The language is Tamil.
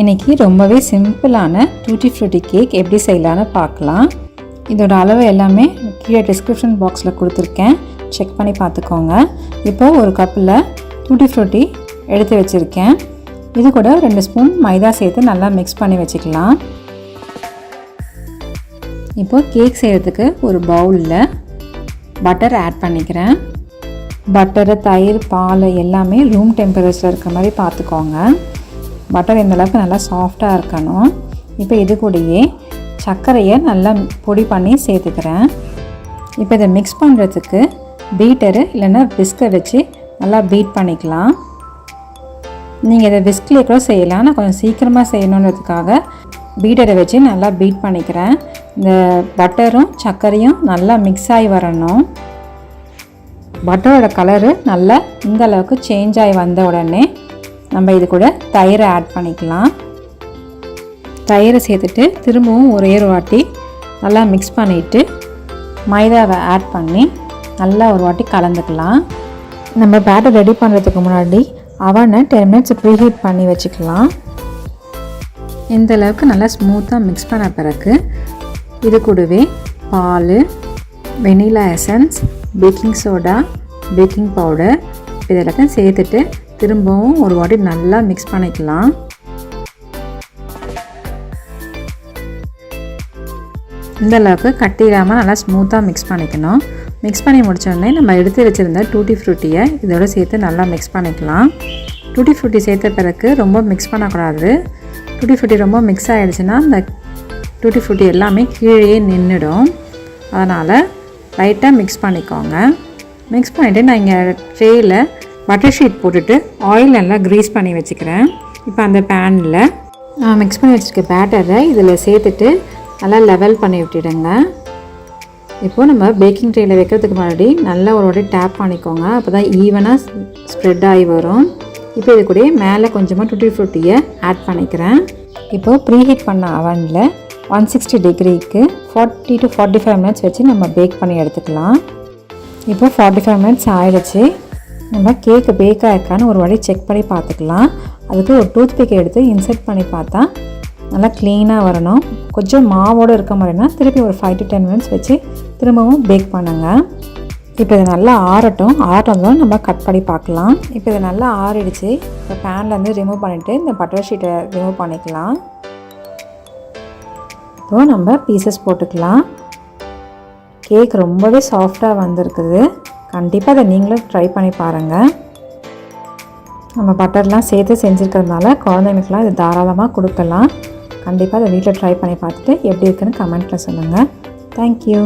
இன்றைக்கி ரொம்பவே சிம்பிளான டூட்டி ஃப்ரூட்டி கேக் எப்படி செய்யலான்னு பார்க்கலாம். இதோட அளவு எல்லாமே கீழே டிஸ்கிரிப்ஷன் பாக்ஸில் கொடுத்துருக்கேன், செக் பண்ணி பார்த்துக்கோங்க. இப்போது ஒரு கப்பில் டூட்டி ஃப்ரூட்டி எடுத்து வச்சுருக்கேன். இது கூட 2 ஸ்பூன் மைதா சேர்த்து நல்லா மிக்ஸ் பண்ணி வச்சுக்கலாம். இப்போது கேக் செய்கிறதுக்கு ஒரு பவுலில் பட்டர் ஆட் பண்ணிக்கிறேன். பட்டரு, தயிர், பால் எல்லாமே ரூம் டெம்பரேச்சரில் இருக்கிற மாதிரி பார்த்துக்கோங்க. பட்டர் இந்தளவுக்கு நல்லா சாஃப்டாக இருக்கணும். இப்போ இது கூடயே சர்க்கரையை நல்லா பொடி பண்ணி சேர்த்துக்கிறேன். இப்போ இதை மிக்ஸ் பண்ணுறதுக்கு பீட்டரு இல்லைன்னா விஸ்கை வச்சு நல்லா பீட் பண்ணிக்கலாம். நீங்கள் இதை விஸ்க்லேயே கூட செய்யலாம். நான் கொஞ்சம் சீக்கிரமாக செய்யணுன்றதுக்காக பீட்டரை வச்சு நல்லா பீட் பண்ணிக்கிறேன். இந்த பட்டரும் சர்க்கரையும் நல்லா மிக்ஸ் ஆகி வரணும். பட்டரோட கலரு நல்லா இந்த அளவுக்கு சேஞ்ச் ஆகி வந்த உடனே நம்ம இது கூட தயிரை ஆட் பண்ணிக்கலாம். தயிரை சேர்த்துட்டு திரும்பவும் ஒரே ஒரு வாட்டி நல்லா மிக்ஸ் பண்ணிவிட்டு மைதாவை ஆட் பண்ணி நல்லா ஒரு வாட்டி கலந்துக்கலாம். நம்ம பேட்டர் ரெடி பண்ணுறதுக்கு முன்னாடி அவனை 10 மினிட்ஸ் ப்ரீஹீட் பண்ணி வச்சுக்கலாம். இந்த அளவுக்கு நல்லா ஸ்மூத்தாக மிக்ஸ் பண்ண பிறகு இது கூடவே பால், vanilla essence, baking soda, baking powder இதெல்லாம் சேர்த்துட்டு திரும்பவும் ஒரு வாட்டி நல்லா மிக்ஸ் பண்ணிக்கலாம். இந்த அளவுக்கு கட்டிடாமல் நல்லா ஸ்மூத்தாக மிக்ஸ் பண்ணிக்கணும். மிக்ஸ் பண்ணி முடித்தோடனே நம்ம எடுத்து வச்சுருந்த டூட்டி ஃப்ரூட்டியை இதோட சேர்த்து நல்லா மிக்ஸ் பண்ணிக்கலாம். டூட்டி ஃப்ரூட்டி சேர்த்த பிறகு ரொம்ப மிக்ஸ் பண்ணக்கூடாது. டூட்டி ஃப்ரூட்டி ரொம்ப மிக்ஸ் ஆகிடுச்சுன்னா இந்த டூட்டி ஃப்ரூட்டி எல்லாமே கீழே நின்றுடும். அதனால் லைட்டாக மிக்ஸ் பண்ணிக்கோங்க. மிக்ஸ் பண்ணிவிட்டு நான் இங்கே ட்ரேயில் பட்டர் ஷீட் போட்டுட்டு ஆயில் நல்லா க்ரீஸ் பண்ணி வச்சுக்கிறேன். இப்போ அந்த பேனில் நான் மிக்ஸ் பண்ணி வச்சுருக்க பேட்டரை இதில் சேர்த்துட்டு நல்லா லெவல் பண்ணி விட்டுடுங்க. இப்போது நம்ம பேக்கிங் ட்ரேயில் வைக்கிறதுக்கு முன்னாடி நல்லா ஒரு வாட்டி டேப் பண்ணிக்கோங்க. அப்போ தான் ஈவனாக ஸ்ப்ரெட் ஆகி வரும். இப்போ இது கூட மேலே கொஞ்சமாக டூட்டி ஃப்ரூட்டியை ஆட் பண்ணிக்கிறேன். இப்போது ப்ரீஹீட் பண்ண அவனில் 160 டிகிரிக்கு 40 to 45 மினிட்ஸ் வச்சு நம்ம பேக் பண்ணி எடுத்துக்கலாம். இப்போ 45 மினிட்ஸ் ஆகிடுச்சு. நம்ம கேக்கு பேக் ஆகிருக்கான்னு ஒரு வாட்டி செக் பண்ணி பார்த்துக்கலாம். அதுக்கு ஒரு டூத் பிக்கை எடுத்து இன்சர்ட் பண்ணி பார்த்தா நல்லா க்ளீனாக வரணும். கொஞ்சம் மாவோடு இருக்க மாதிரினா திருப்பி ஒரு 5 to 10 மினிட்ஸ் வச்சு திரும்பவும் பேக் பண்ணுங்கள். இப்போ இது நல்லா ஆறட்டும் நம்ம கட் பண்ணி பார்க்கலாம். இப்போ இது நல்லா ஆறிடுச்சு. இப்போ பேன்லேருந்து ரிமூவ் பண்ணிவிட்டு இந்த பட்டர் ஷீட்டை ரிமூவ் பண்ணிக்கலாம். இப்போது நம்ம பீசஸ் போட்டுக்கலாம். கேக் ரொம்பவே சாஃப்டாக வந்திருக்குது. கண்டிப்பாக அதை நீங்களும் ட்ரை பண்ணி பாருங்கள். நம்ம பட்டர்லாம் சேர்த்து செஞ்சுருக்கிறதுனால குழந்தைங்களுக்குலாம் இது தாராளமாக கொடுக்கலாம். கண்டிப்பாக அதை வீட்டில் ட்ரை பண்ணி பார்த்துட்டு எப்படி இருக்குன்னு கமெண்ட்டில் சொல்லுங்கள். தேங்க்யூ.